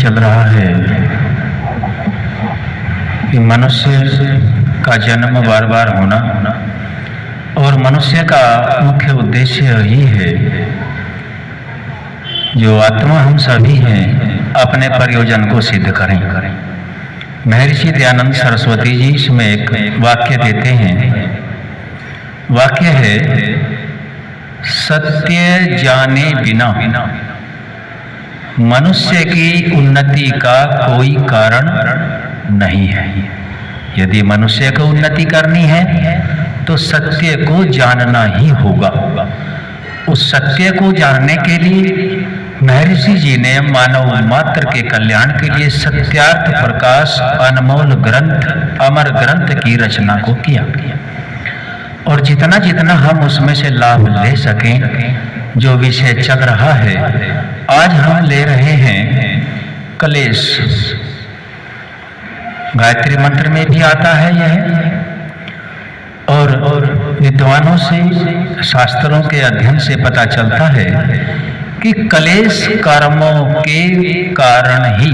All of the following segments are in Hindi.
चल रहा है कि मनुष्य का जन्म बार बार होना और मनुष्य का मुख्य उद्देश्य यही है जो आत्मा हम सभी हैं अपने प्रयोजन को सिद्ध करें। महर्षि दयानंद सरस्वती जी इसमें एक वाक्य देते हैं। वाक्य है, सत्य जाने बिना मनुष्य की उन्नति का कोई कारण नहीं है। यदि मनुष्य को उन्नति करनी है तो सत्य को जानना ही होगा। उस सत्य को जानने के लिए महर्षि जी ने मानव मात्र के कल्याण के लिए सत्यार्थ प्रकाश अनमोल ग्रंथ, अमर ग्रंथ की रचना को किया और जितना जितना हम उसमें से लाभ ले सकें, जो विषय चल रहा है आज हम ले रहे हैं कलेश। गायत्री मंत्र में भी आता है यह, और विद्वानों से शास्त्रों के अध्ययन से पता चलता है कि कलेश कर्मों के कारण ही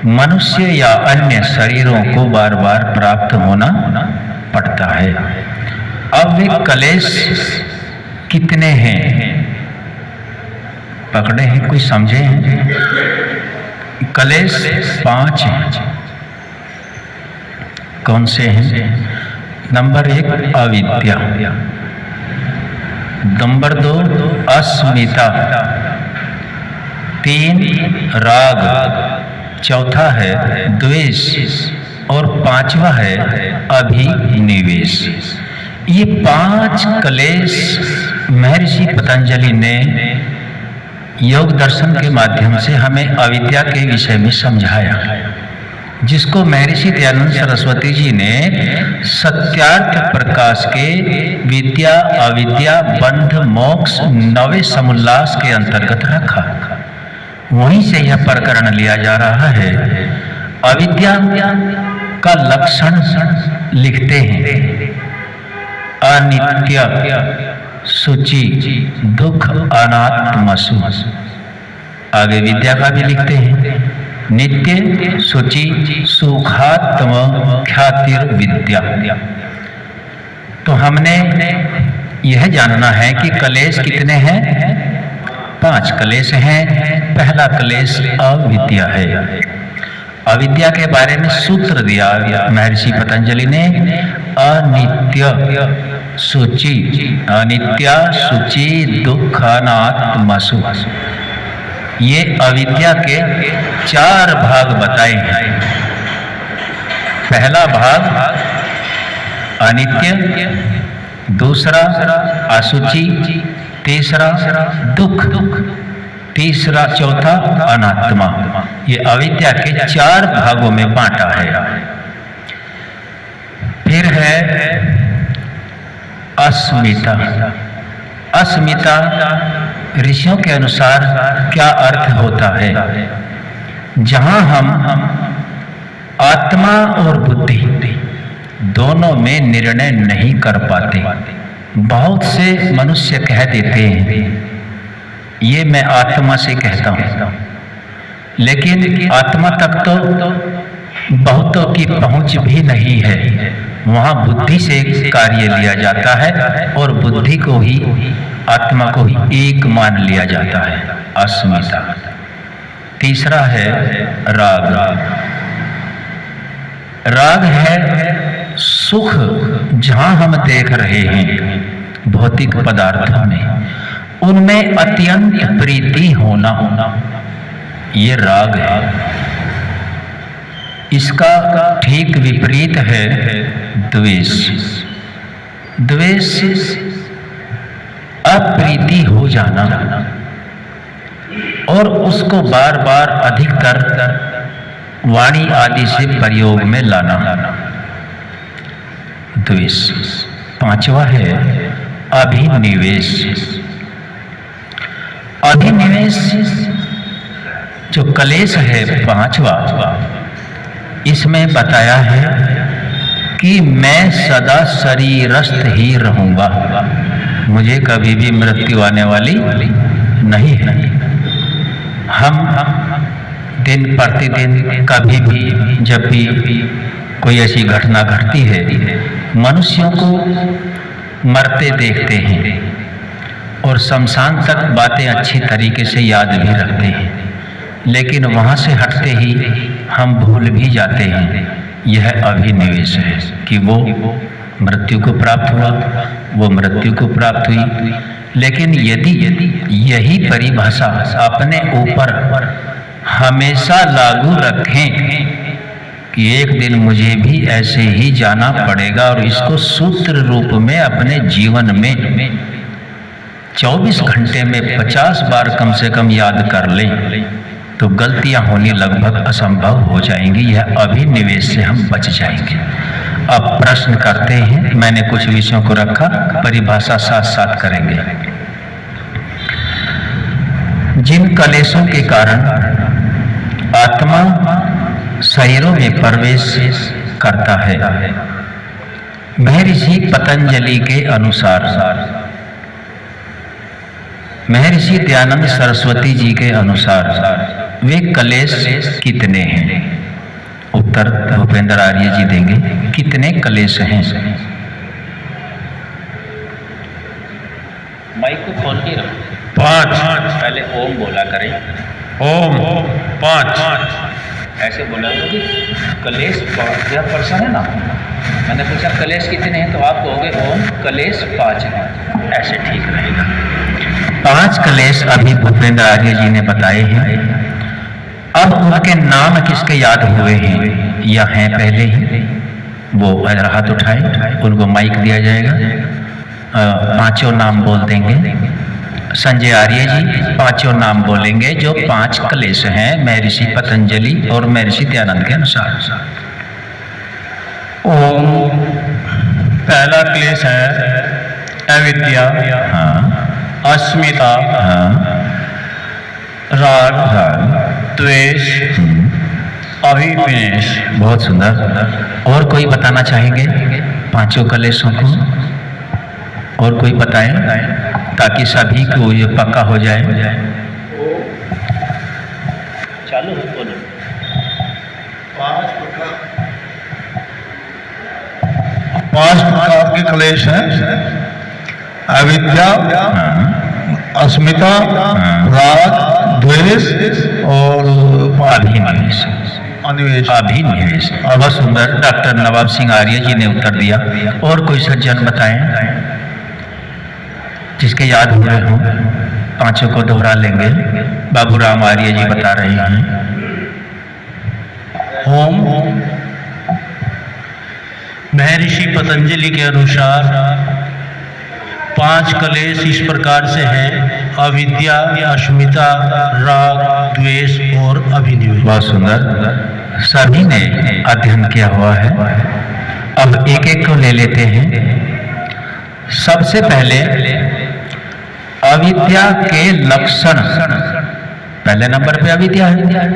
मनुष्य या अन्य शरीरों को बार बार प्राप्त होना पड़ता है। अब वे कलेश कितने हैं पकड़े हैं, कोई समझे हैं? कलेश 5 हैं। कौन से हैं? नंबर 1 अविद्या, नंबर 2 अस्मिता, 3 राग, चौथा है द्वेष और 5वां है अभिनिवेश। ये 5 कलेश महर्षि पतंजलि ने योग दर्शन के माध्यम से हमें अविद्या के विषय में समझाया, जिसको महर्षि दयानंद सरस्वती जी ने सत्यार्थ प्रकाश के विद्या अविद्या बंध मोक्ष 9वें समुल्लास के अंतर्गत रखा। वहीं से यह प्रकरण लिया जा रहा है। अविद्या का लक्षण लिखते हैं, अनित्य, शुचि, दुख, अनात्मसु। आगे विद्या का भी लिखते हैं, नित्य, शुचि, सुखात्म, ख्यातिर विद्या। तो हमने यह जानना है कि कलेश कितने हैं? 5 कलेश हैं। पहला कलेश अविद्या है। अविद्या के बारे में सूत्र दिया महर्षि पतंजलि ने, अनित्य, शुचि, अनित्या, शुचि, दुःखानात्मसु। ये अविद्या के 4 भाग बताए हैं। पहला भाग अनित्य, दूसरा अशुचि, तीसरा दुख, तीसरा चौथा अनात्मा। ये अविद्या के 4 भागों में बांटा है। फिर है अस्मिता। अस्मिता ऋषियों के अनुसार क्या अर्थ होता है? जहां हम आत्मा और बुद्धि दोनों में निर्णय नहीं कर पाते। बहुत से मनुष्य कह देते हैं ये मैं आत्मा से कहता हूं, लेकिन आत्मा तक तो बहुतों की पहुंच भी नहीं है। वहां बुद्धि से कार्य लिया जाता है और बुद्धि को ही, आत्मा को ही एक मान लिया जाता है। अस्मिता। तीसरा है राग। राग है सुख, जहां हम देख रहे हैं भौतिक पदार्थों में, उनमें अत्यंत प्रीति होना, ये राग है। इसका ठीक विपरीत है द्वेष। द्वेष अप्रीति हो जाना और उसको बार बार अधिकतर वाणी आदि से प्रयोग में लाना, द्वेष। 5वां है अभिनिवेश। अभिनिवेश जो कलेश है 5वां, इसमें बताया है कि मैं सदा शरीरस्थ ही रहूंगा, मुझे कभी भी मृत्यु आने वाली नहीं है। हम दिन प्रतिदिन कभी भी जब भी कोई ऐसी घटना घटती है, मनुष्यों को मरते देखते हैं और शमशान तक बातें अच्छी तरीके से याद भी रखते हैं, लेकिन वहाँ से हटते ही हम भूल भी जाते हैं। यह अभिनिवेश है कि वो मृत्यु को प्राप्त हुआ, वो मृत्यु को प्राप्त हुई। लेकिन यदि यही परिभाषा अपने ऊपर हमेशा लागू रखें कि एक दिन मुझे भी ऐसे ही जाना पड़ेगा और इसको सूत्र रूप में अपने जीवन में 24 घंटे में 50 बार कम से कम याद कर लें, तो गलतियां होनी लगभग असंभव हो जाएंगी। यह अभिनिवेश से हम बच जाएंगे। अब प्रश्न करते हैं, मैंने कुछ विषयों को रखा, परिभाषा साथ साथ करेंगे। जिन कलेशों के कारण आत्मा शरीरों में प्रवेश करता है, महर्षि पतंजलि के अनुसार, महर्षि दयानंद सरस्वती जी के अनुसार वे कलेश कितने हैं? उत्तर भूपेंद्र आर्य जी देंगे। कितने कलेश हैं? माइक को खोल के रखो। 5। पहले ओम बोला करें। ओम 5। ऐसे बोला कि कलेश 5% है ना। मैंने पूछा कलेश कितने हैं, तो आप कहोगे ओम कलेश 5 हैं। ऐसे ठीक रहेगा। 5 कलेश अभी भूपेंद्र आर्य जी ने बताए हैं। अब उनके नाम किसके याद हुए हैं या हैं पहले ही? वो हाथ उठाए, उनको माइक दिया जाएगा। 5 नाम बोल देंगे। संजय आर्य जी 5 नाम बोलेंगे जो 5 कलेश हैं महर्षि पतंजलि और महर्षि दयानंद के अनुसार। ओम पहला क्लेश है अविद्या, अस्मिता, राग, द्वेष, अभिनिवेश। बहुत सुंदर। और कोई बताना चाहेंगे 5 कलेशों को? और कोई बताएं ताकि सभी को ये पक्का हो जाए। चालू है, बोलो। 5 प्रकार के क्लेश हैं। अविद्या, अस्मिता, राग, द्वेष और अभिनिवेश। अभिनिवेश। बहुत सुंदर। डॉक्टर नवाब सिंह आर्य जी ने उत्तर दिया। और कोई सज्जन बताएं जिसके याद हुए हों। 5 को दोहरा लेंगे। बाबूराम आर्य जी बता रहे हैं। ओम महर्षि पतंजलि के अनुसार 5 कलेश इस प्रकार से हैं: अविद्या, अस्मिता, राग, द्वेष और अभिनिवेश। बहुत सुंदर। सभी ने अध्ययन किया हुआ है। अब एक एक को ले लेते हैं। सबसे पहले अविद्या के लक्षण। पहले नंबर पे अविद्या है।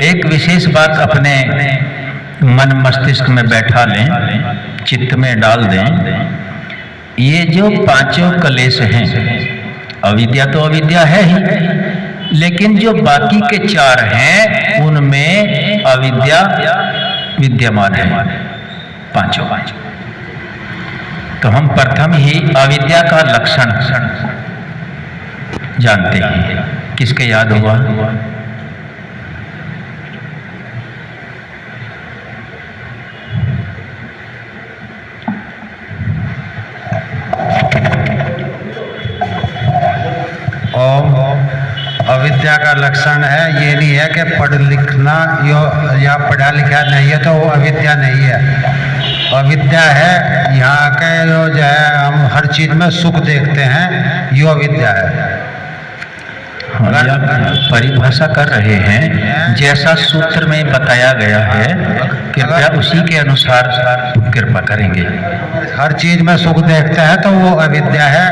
एक विशेष बात अपने मन मस्तिष्क में बैठा लें, चित्त में डाल दें। ये जो 5 कलेश हैं, अविद्या तो अविद्या है ही, लेकिन जो बाकी के 4 हैं उनमें अविद्या विद्यमान है। 5। तो हम प्रथम ही अविद्या का लक्षण जानते हैं। किसके याद हुआ? अविद्या का लक्षण है, ये नहीं है कि पढ़ लिखना या पढ़ा लिखा नहीं है तो वो अविद्या नहीं है। अविद्या है यहाँ के जो है हम हर चीज में सुख देखते हैं, ये अविद्या है। परिभाषा कर रहे हैं जैसा सूत्र में बताया गया है, कृपया उसी के अनुसार कृपा करेंगे। हर चीज में सुख देखते हैं तो वो अविद्या है।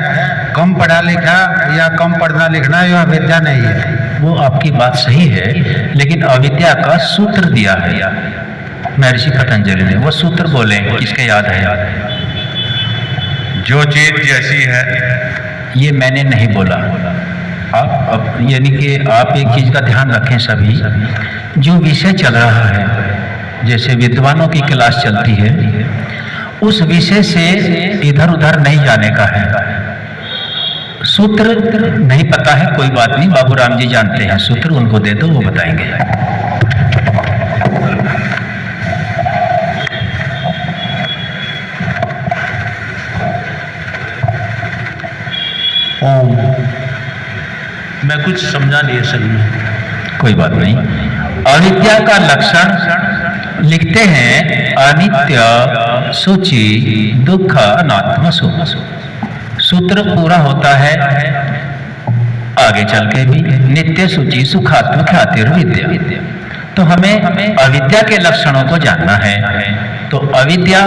कम पढ़ा लिखा या कम पढ़ना लिखना ये अविद्या नहीं है। वो आपकी बात सही है, लेकिन अविद्या का सूत्र दिया है महर्षि पतंजलि ने। वो सूत्र बोले, किसके याद है? जो चीज जैसी है। ये मैंने नहीं बोला, आप यानी कि आप एक चीज का ध्यान रखें सभी, जो विषय चल रहा है, जैसे विद्वानों की क्लास चलती है, उस विषय से इधर उधर नहीं जाने का है। सूत्र नहीं पता है कोई बात नहीं, बाबूराम जी जानते हैं सूत्र, उनको दे दो, वो बताएंगे। ओम, मैं कुछ समझा नहीं असल में। कोई बात नहीं। अविद्या का लक्षण लिखते हैं अनित्य, सूची, दुख, अनात्म सुख। सूत्र पूरा होता है आगे चल के भी, नित्य, सूची, सुखात्म, ख्यातिर, विद्या। तो हमें अविद्या के लक्षणों को जानना है। तो अविद्या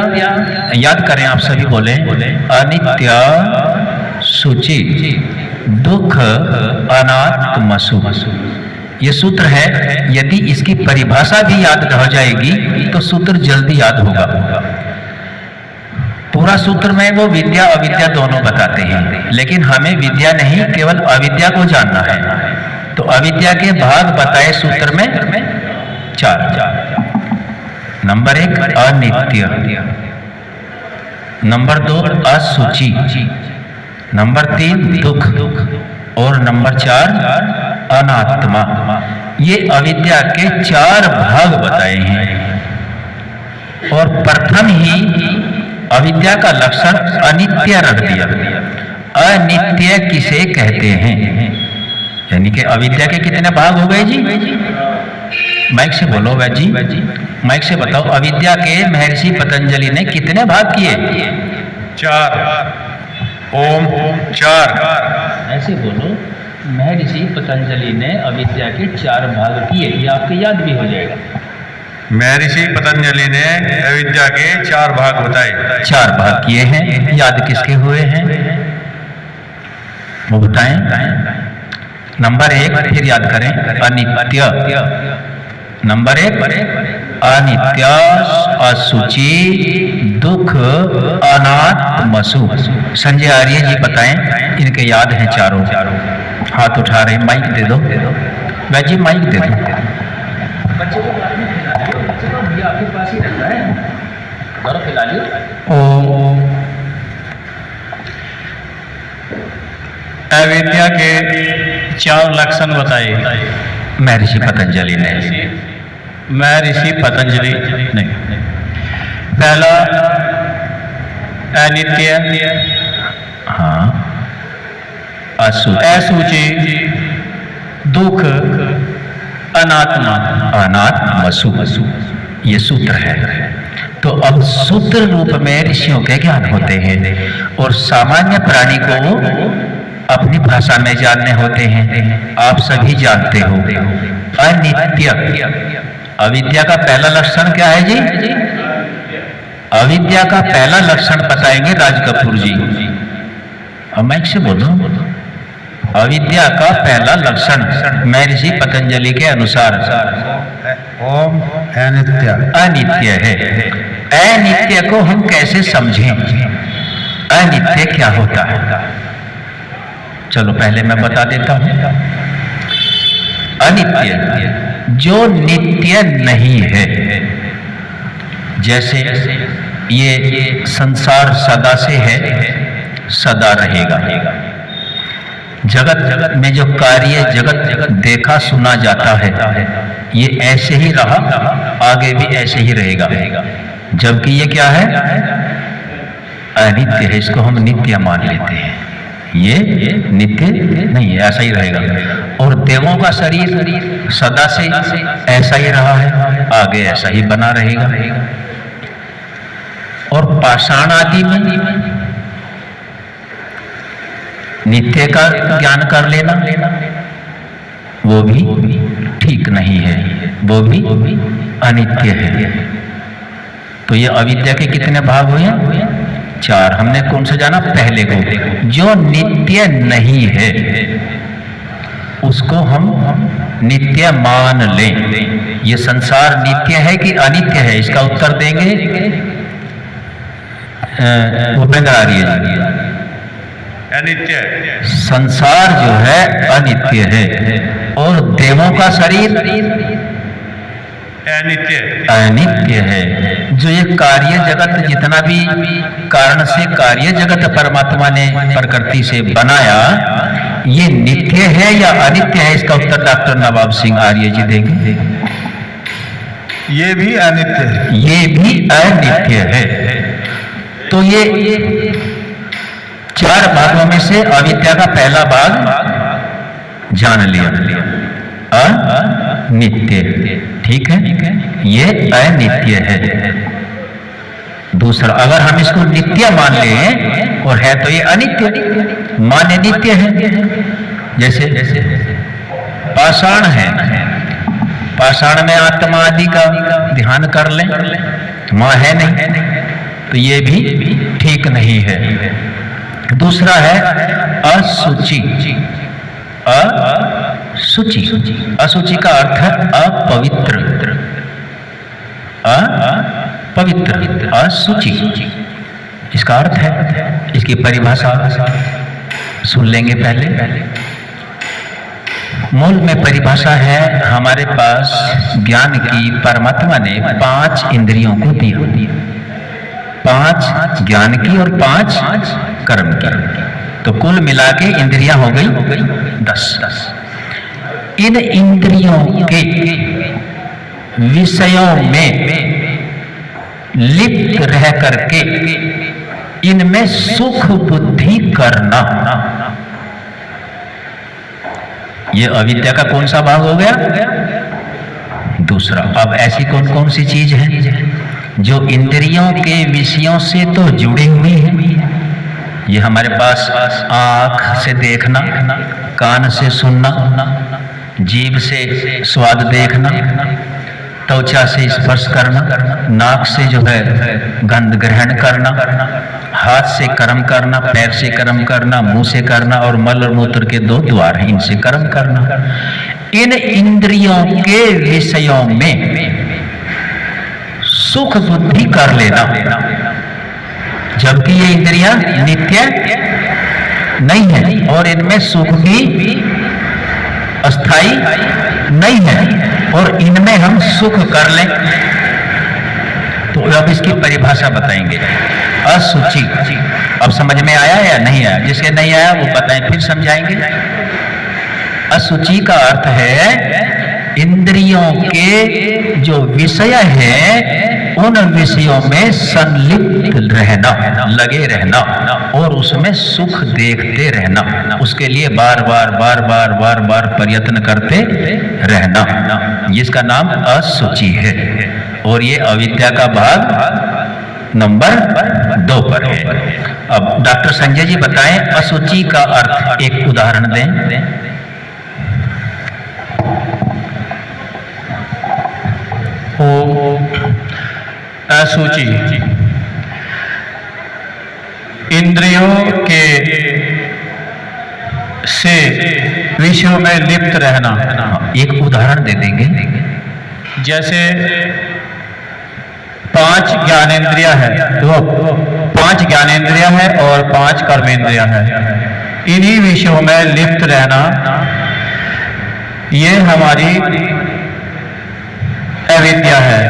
याद करें, आप सभी बोले, अनित्य, सूची, दुख, अनात्म सुख। ये सूत्र है। यदि इसकी परिभाषा भी याद रह जाएगी तो सूत्र जल्दी याद होगा। पूरा सूत्र में वो विद्या अविद्या दोनों बताते हैं, लेकिन हमें विद्या नहीं, केवल अविद्या को जानना है। तो अविद्या के भाग बताए सूत्र में 4। नंबर 1 अनित्य, नंबर 2 असूची, नंबर 3 दुख, और नंबर 4 अनात्मा। ये अविद्या के 4 भाग बताए हैं। और प्रथम ही अविद्या का लक्षण अनित्य रख दिया। अनित्य किसे कहते हैं? यानी कि अविद्या के कितने भाग हो गए जी? माइक से बोलो वैद जी, माइक से बताओ, अविद्या के महर्षि पतंजलि ने कितने भाग किए? 4। ओम 4। ऐसे बोलो, महर्षि पतंजलि ने अविद्या के 4 भाग किए, ये आपके याद भी हो जाएगा। महर्षि पतंजलि ने अविद्या के 4 भाग बताए। 4 भाग किए हैं, याद किसके हुए हैं वो बताएं। नंबर 1 फिर याद करें, अनित्य। नंबर 1 अनित्य, असूची, दुख, अनात्म सुख। संजय आर्य जी बताएं, इनके याद हैं चारों। हाथ उठा रहे, माइक दे दो वैद जी, माइक दे दो। बच्चे को भैया आपके पास ही रहता है, जरा खिला लियो। अविद्या के 4 लक्षण बताए महर्षि पतंजलि ने। महर्षि पतंजलि नहीं। पहला अनित्य, हाँ, असूची, दुख, अनात्मा। अनात्म सुख, ये सूत्र है। तो अब सूत्र रूप में ऋषियों के ज्ञान होते हैं, और सामान्य प्राणी को अपनी भाषा में जानने होते हैं। आप सभी जानते हो अनित्य। अविद्या का पहला लक्षण क्या है जी? अविद्या का पहला लक्षण बताएंगे राज कपूर जी। अब माइक से बोलो, अविद्या का पहला लक्षण महर्षि पतंजलि के अनुसार ओम अनित्य। अनित्य है। अनित्य को हम कैसे समझें? अनित्य क्या होता है? चलो पहले मैं बता देता हूं। अनित्य जो नित्य नहीं है, जैसे ये संसार सदा से है, सदा रहेगा। जगत में जो कार्य जगत देखा सुना जाता है, ये ऐसे ही रहा, आगे भी ऐसे ही रहेगा। जबकि ये क्या है? अनित्य है। इसको हम नित्य मान लेते हैं। ये नित्य नहीं है, ऐसा ही रहेगा। और देवों का शरीर सदा से ऐसा ही रहा है, आगे ऐसा ही बना रहेगा। और पाषाण आदि में नित्य का ज्ञान कर लेना वो भी ठीक नहीं है, वो भी अनित्य है। तो ये अविद्या के कितने भाग हुए? 4। हमने कौन सा जाना? पहले को, जो नित्य नहीं है उसको हम नित्य मान लें। ये संसार नित्य है कि अनित्य है? इसका उत्तर देंगे भूपेंद्र आर्य जी। अनित्य है, संसार जो है अनित्य है और देवों का शरीर अनित्य अनित्य है। जो ये कार्य जगत जितना भी कारण से कार्य जगत परमात्मा ने प्रकृति से बनाया, ये नित्य है या अनित्य है? इसका उत्तर डॉक्टर नवाब सिंह आर्य जी देंगे। ये भी अनित्य है। ये भी अनित्य है। तो ये चार भागों में से अविद्या का पहला भाग जान लिया, अनित्य। ठीक है, ये अनित्य है। दूसरा, अगर हम इसको नित्य मान लें और है तो ये अनित्य, मान्य नित्य है। जैसे पाषाण है, पाषाण में आत्मा आदि का ध्यान कर लें, मां है नहीं, तो ये भी ठीक नहीं है। दूसरा है असुचि। असुचि, असुचि का अर्थ है अपवित्र, अपवित्र, असुचि इसका अर्थ है। इसकी परिभाषा सुन लेंगे पहले। मूल में परिभाषा है, हमारे पास ज्ञान की परमात्मा ने 5 इंद्रियों को दिया, 5 ज्ञान की और 5 कर्म की, तो कुल मिला के इंद्रियां हो गई 10। इन इंद्रियों के विषयों में लिप्त रह करके इनमें सुख बुद्धि करना, ये अविद्या का कौन सा भाग हो गया? दूसरा। अब ऐसी कौन कौन सी चीज है जो इंद्रियों के विषयों से तो जुड़ी हुई है? ये हमारे पास आंख से देखना, कान से सुनना, जीभ से स्वाद देखना, त्वचा से स्पर्श करना, नाक से जो है गंध ग्रहण करना, हाथ से कर्म करना, पैर से कर्म करना, मुंह से करना, और मल और मूत्र के 2 द्वार हैं, इनसे कर्म करना। इन इंद्रियों के विषयों में सुख बुद्धि कर लेना, जबकि ये इंद्रियां नित्य नहीं है और इनमें सुख भी अस्थाई नहीं है, और इनमें हम सुख कर लें। तो अब इसकी परिभाषा बताएंगे। असुचि, अब समझ में आया या नहीं आया? जिसके नहीं आया वो बताएं, फिर समझाएंगे। असुचि का अर्थ है इंद्रियों के जो विषय है उन विषयों में संलिप्त रहना, लगे रहना और उसमें सुख देखते रहना, उसके लिए बार बार बार बार बार बार प्रयत्न करते रहना, जिसका नाम असुचि है। और ये अविद्या का भाग नंबर 2 पर है। अब डॉक्टर संजय जी बताएं असुचि का अर्थ, एक उदाहरण दें। असुचि, इंद्रियों के से विषयों में लिप्त रहना। एक उदाहरण दे देंगे। जैसे 5 ज्ञानेंद्रियां है, तो 5 ज्ञानेंद्रियां है और 5 कर्मेंद्रियां है, इन्हीं विषयों में लिप्त रहना, ये हमारी अविद्या है।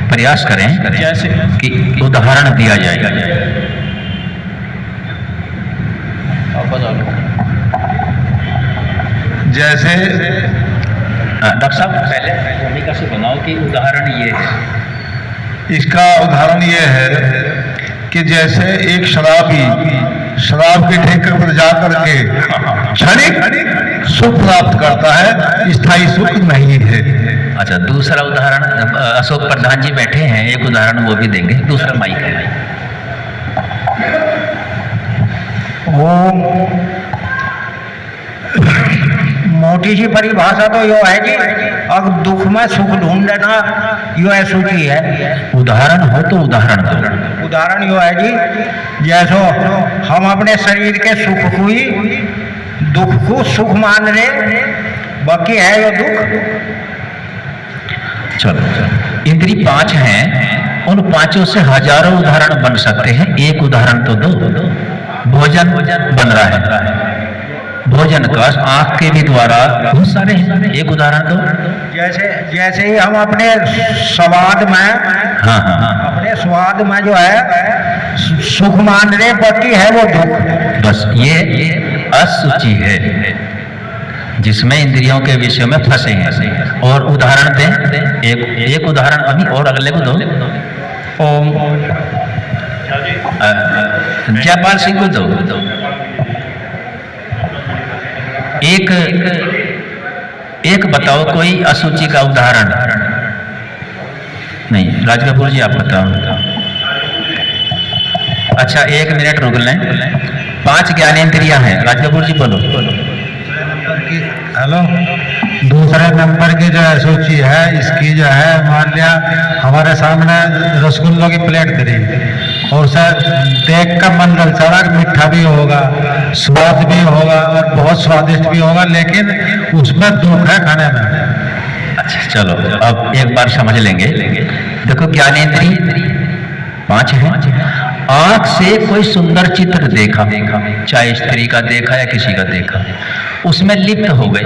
प्रयास करें जैसे कि उदाहरण दिया जाएगा। जैसे डॉक्टर साहब पहले भूमिका से बनाओ कि उदाहरण ये है। इसका उदाहरण ये है कि जैसे एक शराबी शराब के ठेके पर जाकर के क्षणिक सुख प्राप्त करता है, स्थायी सुख नहीं है। अच्छा, दूसरा उदाहरण अशोक प्रधान जी बैठे हैं, एक उदाहरण वो भी देंगे। दूसरा माइक है। वो मोटी सी परिभाषा तो यो है जी, अब दुख में सुख ढूंढना यो असुचि है। उदाहरण हो तो उदाहरण दो। उदाहरण यो है जी, जैसो हम अपने शरीर के सुख को ही दुख को सुख मान रहे, बाकी है यो दुख। चलो, इंद्री 5 हैं, उन 5 से हजारों उदाहरण बन सकते हैं, एक उदाहरण तो दो। भोजन बन रहा है, भोजन का आंख के भी द्वारा बहुत सारे हैं। एक उदाहरण दो। जैसे ही हम अपने स्वाद में, हाँ हाँ हाँ, अपने स्वाद में जो है सुख मान रहे, बाकी है वो दुख। बस ये असुचि है जिसमें इंद्रियों के विषय में फंसे हैं। और उदाहरण दें, एक उदाहरण अभी और अगले को दो। ओम जयपाल सिंह को दो। एक बताओ कोई असुचि का उदाहरण। नहीं, राज कपूर जी आप बताओ। अच्छा 1 मिनट रुक लें। 5 ज्ञानेंद्रियां हैं, राज कपूर जी बोलो। हेलो, दूसरे नंबर की जो सूची है, इसकी जो है, मान लिया हमारे सामने रसगुल्लों की प्लेट करी और उसे देख कर मन ललचाना, मीठा भी होगा, स्वाद भी होगा और बहुत स्वादिष्ट भी होगा, लेकिन उसमें दुख है खाने में। अच्छा चलो अब एक बार समझ लेंगे। देखो ज्ञानेंद्रिय 5 हैं। आंख से कोई सुंदर चित्र देखा, चाहे स्त्री का देखा या किसी का देखा, उसमें लिप्त हो गए।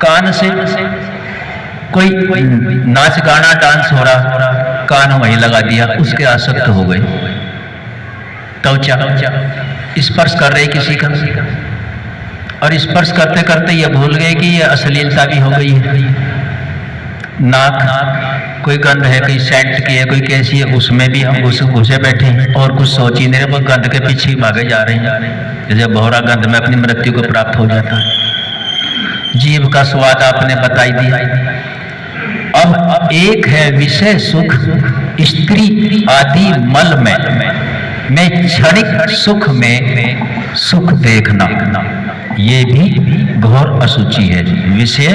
कान से कोई नाच गाना डांस हो रहा, कान वहीं लगा दिया, उसके आसक्त हो गए। त्वचा स्पर्श कर रहे किसी का, और स्पर्श करते करते ये भूल गए कि ये अश्लीलता भी हो गई है। नाक कोई गंध है, कोई सेंट की है, कोई कैसी है, उसमें भी हम घुसे बैठे हैं और कुछ सोच ही नहीं रहे, गंध के पीछे भागे जा रहे हैं। जैसे बहुरा गंध में अपनी मृत्यु को प्राप्त हो जाता है। जीभ का स्वाद आपने बताई दिया। अब एक है विषय सुख, स्त्री आदि मल में क्षणिक सुख में सुख देखना, ये भी घोर असुचि है। विषय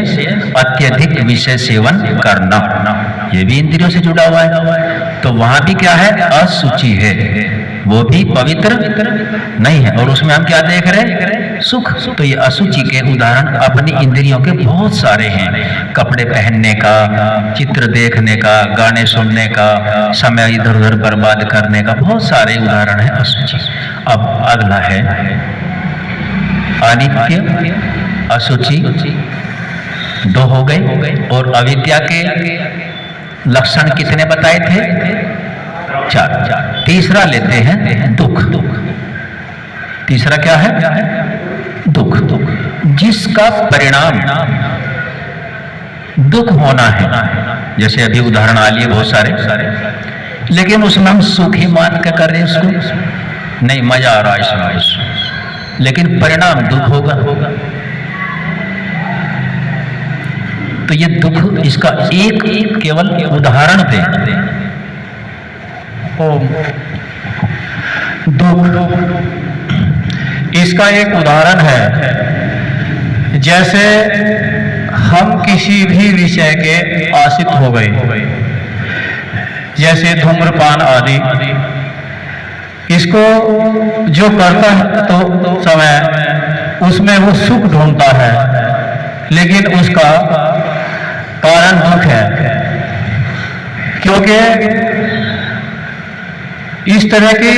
अत्यधिक विषय सेवन करना, ये भी इंद्रियों से जुड़ा हुआ है। तो वहां भी क्या है, असुचि है, वो भी पवित्र नहीं है। और उसमें हम क्या देख रहे हैं, सुख। तो ये असुचि के उदाहरण अपनी इंद्रियों के बहुत सारे हैं। कपड़े पहनने का, चित्र देखने का, गाने सुनने का, समय इधर उधर बर्बाद करने का, बहुत सारे उदाहरण है असुचि। अब अगला है अनित्य, असुचि 2 हो गए। और अविद्या के लक्षण कितने बताए थे, 4। तीसरा लेते हैं दुख। तीसरा क्या है, दुख, जिसका परिणाम दुख होना है। जैसे अभी उदाहरण आ लिए बहुत सारे, लेकिन उसमें हम सुख ही मान के कर रहे हैं उसको, नहीं मजा आ रहा है इसमें, लेकिन परिणाम दुख होगा। तो ये दुख, इसका एक केवल उदाहरण दें। दुख इसका एक उदाहरण है। जैसे हम किसी भी विषय के आश्रित हो गए, जैसे धूम्रपान आदि, इसको जो करता है तो समय उसमें वो सुख ढूंढता है, लेकिन उसका कारण दुख है। क्योंकि इस तरह की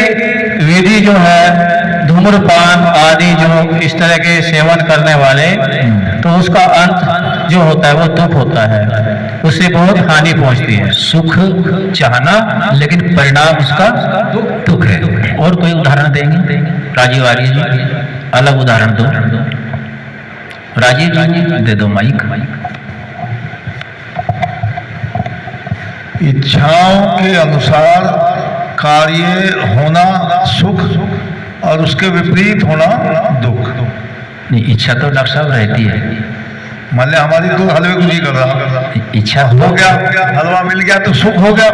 विधि जो है, धूम्रपान आदि जो इस तरह के सेवन करने वाले, तो उसका अंत जो होता है वो दुख होता है, उससे बहुत हानि पहुंचती है। सुख चाहना लेकिन परिणाम उसका दुख है। और कोई उदाहरण देंगे राजीव आर्य जी? अलग उदाहरण दो राजीव जी, दे दो माइक। इच्छाओं के अनुसार कार्य होना सुख और उसके विपरीत होना दुख। नहीं, इच्छा तो डॉक्टर साहब रहती है। मान लिया हमारी तो हलवे को नहीं कर रहा, इच्छा हो गया, हलवा मिल गया तो सुख हो गया,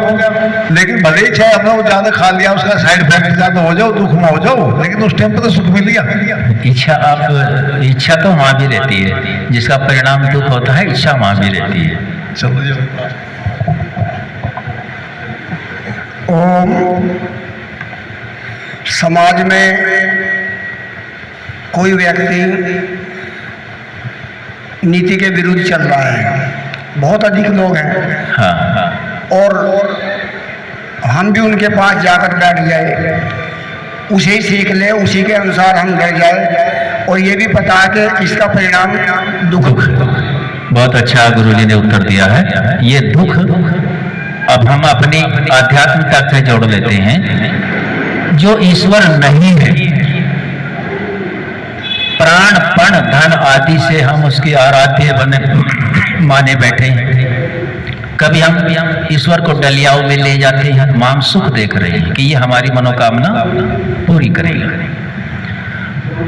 लेकिन भले ही चाहे हमने वो ज्यादा खा लिया, उसका साइड इफेक्ट ज्यादा हो जाओ, दुख में हो जाओ, लेकिन उस टाइम पर तो सुख मिल गया। इच्छा तो वहां भी रहती है, जिसका परिणाम दुख होता है, इच्छा वहां भी रहती है। चलो जी। समाज में कोई व्यक्ति नीति के विरुद्ध चल रहा है, बहुत अधिक लोग हैं, हाँ। और हम भी उनके पास जाकर बैठ गए उसे सीख ले, उसी के अनुसार हम ढल जाए, और ये भी पता है कि इसका परिणाम दुख। बहुत अच्छा गुरुजी ने उत्तर दिया है। ये दुख अब हम अपनी आध्यात्मिकता से जोड़ लेते हैं। जो ईश्वर नहीं है, प्राण पण धन आदि से हम उसकी आराध्य बने माने बैठे हैं। कभी हम ईश्वर को डलियाओं में ले जाते हैं, माम सुख देख रहे हैं कि ये हमारी मनोकामना पूरी करेगा,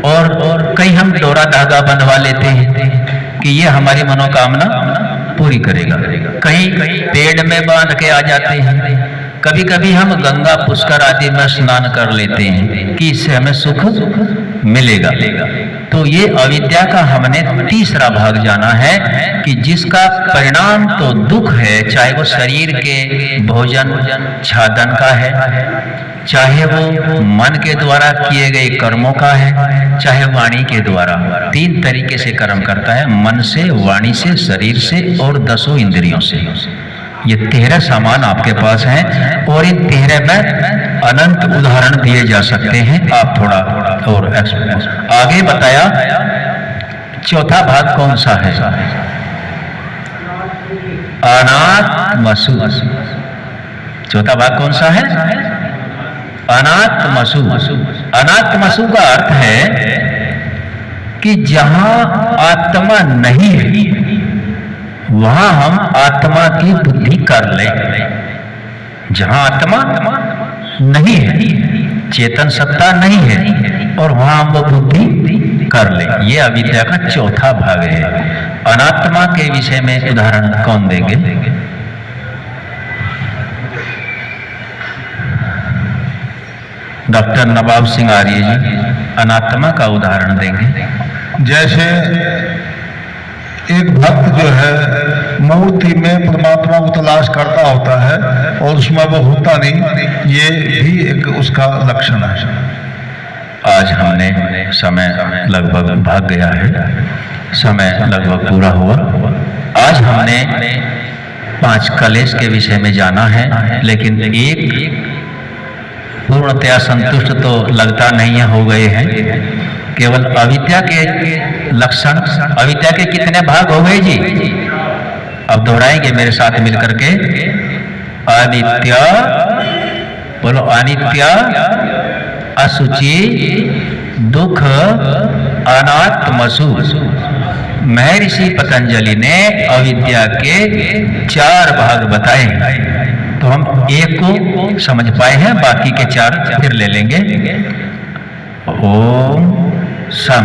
और कई हम डोरा धागा बंधवा लेते हैं कि ये हमारी मनोकामना पूरी करेगा। कहीं पेड़ में बांध के आ जाते हैं। कभी कभी हम गंगा पुष्कर आदि में स्नान कर लेते हैं कि इससे हमें सुख मिलेगा। तो ये अविद्या का हमने तीसरा भाग जाना है कि जिसका परिणाम तो दुख है, चाहे वो शरीर के भोजन छादन का है, चाहे वो मन के द्वारा किए गए कर्मों का है, चाहे वाणी के द्वारा। 3 तरीके से कर्म करता है, मन से, वाणी से, शरीर से और 10 इंद्रियों से। ये 13 सामान आपके पास हैं, और इन 13 में अनंत उदाहरण दिए जा सकते हैं। आप थोड़ा और आगे बताया। चौथा भाग कौन सा है? अनात्मसु। चौथा भाग कौन सा है? अनात्मसु। अनात्मसु का अर्थ है कि जहां आत्मा नहीं है वहां हम आत्मा की बुद्धि कर ले। जहां आत्मा नहीं है, चेतन सत्ता नहीं है, और वहां हम वो बुद्धि कर ले। ये अविद्या का चौथा भाग है। अनात्मा के विषय में उदाहरण कौन देंगे? डॉक्टर नवाब सिंह आर्य जी अनात्मा का उदाहरण देंगे। जैसे एक भक्त जो है मूर्ति में परमात्मा को तलाश करता होता है और उसमें वो होता नहीं, ये भी एक उसका लक्षण है। आज हमने समय लगभग भाग गया है, समय लगभग पूरा हुआ। आज हमने 5 कलेश के विषय में जाना है, लेकिन एक पूर्णतया संतुष्ट तो लगता नहीं है, हो गए हैं। केवल अविद्या के लक्षण, अविद्या के कितने भाग हो गए जी? अब दोहराएंगे मेरे साथ मिलकर के। अनित्य, बोलो अनित्य, असुचि, दुख, अनात्मसु। महर्षि पतंजलि ने अविद्या के 4 भाग बताए, तो हम एक को समझ पाए हैं, बाकी के 4 फिर ले लेंगे। ओम सम